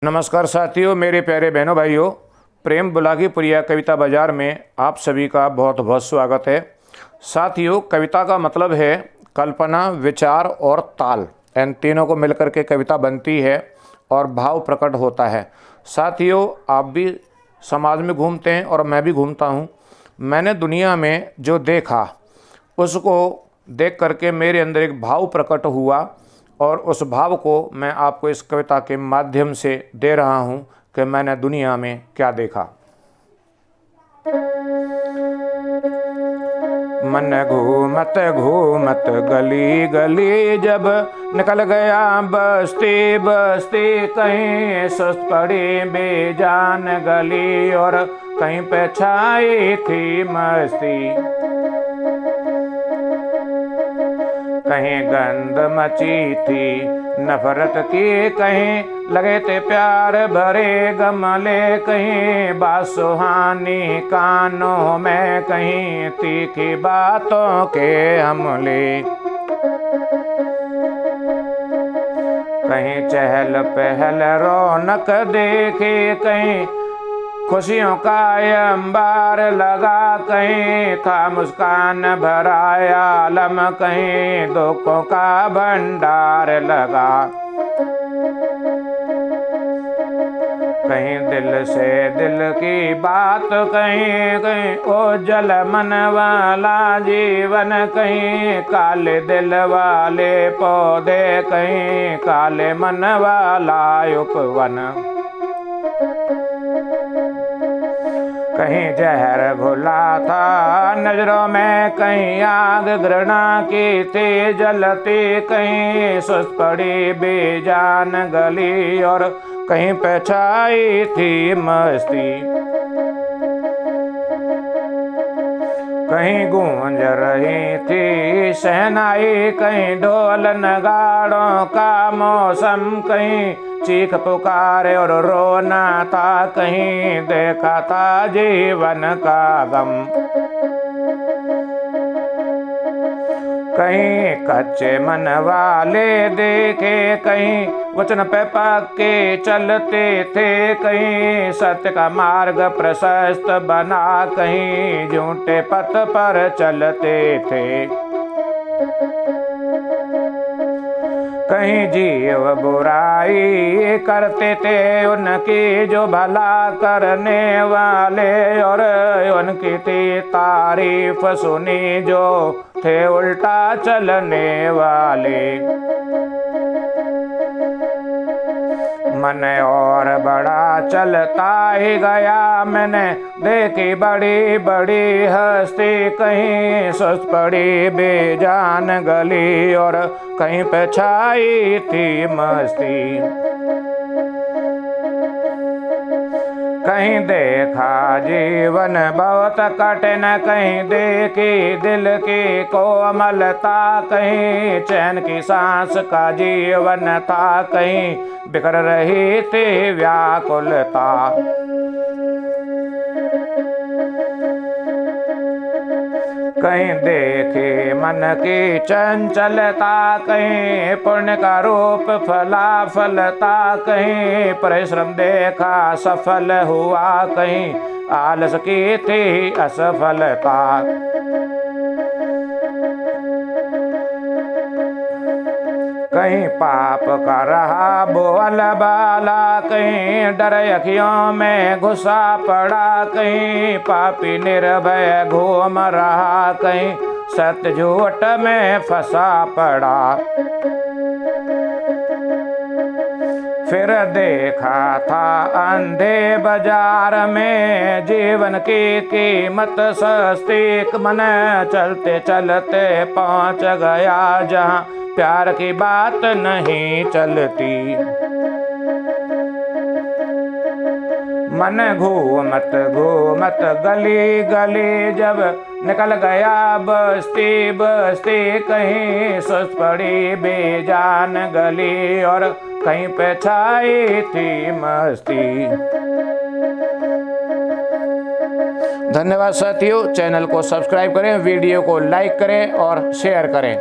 नमस्कार साथियों, मेरे प्यारे बहनों भाइयों, प्रेम बुलागी प्रिया कविता बाजार में आप सभी का बहुत बहुत स्वागत है। साथियों, कविता का मतलब है कल्पना, विचार और ताल। इन तीनों को मिलकर के कविता बनती है और भाव प्रकट होता है। साथियों, आप भी समाज में घूमते हैं और मैं भी घूमता हूँ। मैंने दुनिया में जो देखा उसको देख करके मेरे अंदर एक भाव प्रकट हुआ और उस भाव को मैं आपको इस कविता के माध्यम से दे रहा हूँ कि मैंने दुनिया में क्या देखा। मन घूमत घूमत गली गली जब निकल गया बस्ती बस्ती, कहीं सुस्त पड़ी बेजान गली और कहीं पे छाई थी मस्ती। कहीं गंद मची थी नफरत की, कहीं लगे थे प्यार भरे गमले, कहीं बात सुहानी कानों में, कहीं तीखी बातों के हमले। कहीं चहल पहल रौनक देखे, कहीं खुशियों का अंबार लगा, कहीं था मुस्कान भराया आलम, कहीं दुखों का भंडार लगा। कहीं दिल से दिल की बात, कहीं कहीं ओझल मन वाला जीवन, कहीं काले दिल वाले पौधे, कहीं काले मन वाला उपवन। कहीं जहर घुला था नजरों में, कहीं आग घृणा की थी जलती, कहीं सुस्त पड़ी बेजान गली और कहीं पे छाई थी मस्ती। कहीं गूंज रही थी शहनाई, कहीं ढोल नगाड़ों का मौसम, कहीं चीख पुकारे और रोना था, कहीं देखा था जीवन का गम। कहीं कच्चे मन वाले देखे, कहीं वचन पे पक्के चलते थे, कहीं सत्य का मार्ग प्रशस्त बना, कहीं झूठे पथ पर चलते थे। कहीं जीव बुराई करते थे उनकी जो भला करने वाले, और उनकी थी तारीफ सुनी जो थे उल्टा चलने वाले। मन और बड़ा चलता ही गया, मैंने देखी बड़ी बड़ी हस्ती, कहीं सुस्त पड़ी बेजान गली और कहीं पे छाई थी मस्ती। कहीं देखा जीवन बहुत कठिन, कहीं देखी दिल की कोमलता, कहीं चैन की सांस का जीवन था, कहीं बिखर रही थी व्याकुलता। कहीं देखे मन की चंचलता, कहीं पुण्य का रूप फला फलता, कहीं परिश्रम देखा सफल हुआ, कहीं आलस की थी असफलता। कहीं पाप का रहा बोलबाला, कहीं डर अखियों में घुसा पड़ा, कहीं पापी निर्भय घूम रहा, कहीं सत्य झूठ में फंसा पड़ा। फिर देखा था अंधे बाजार में जीवन की कीमत सस्ती, मन चलते चलते पहुंच गया जहां प्यार की बात नहीं चलती। मन घूमत घूमत गली गली जब निकल गया बस्ती बस्ती, कहीं सुस्त पड़ी बेजान गली और कहीं पे छाई थी मस्ती। धन्यवाद साथियों, चैनल को सब्सक्राइब करें, वीडियो को लाइक करें और शेयर करें।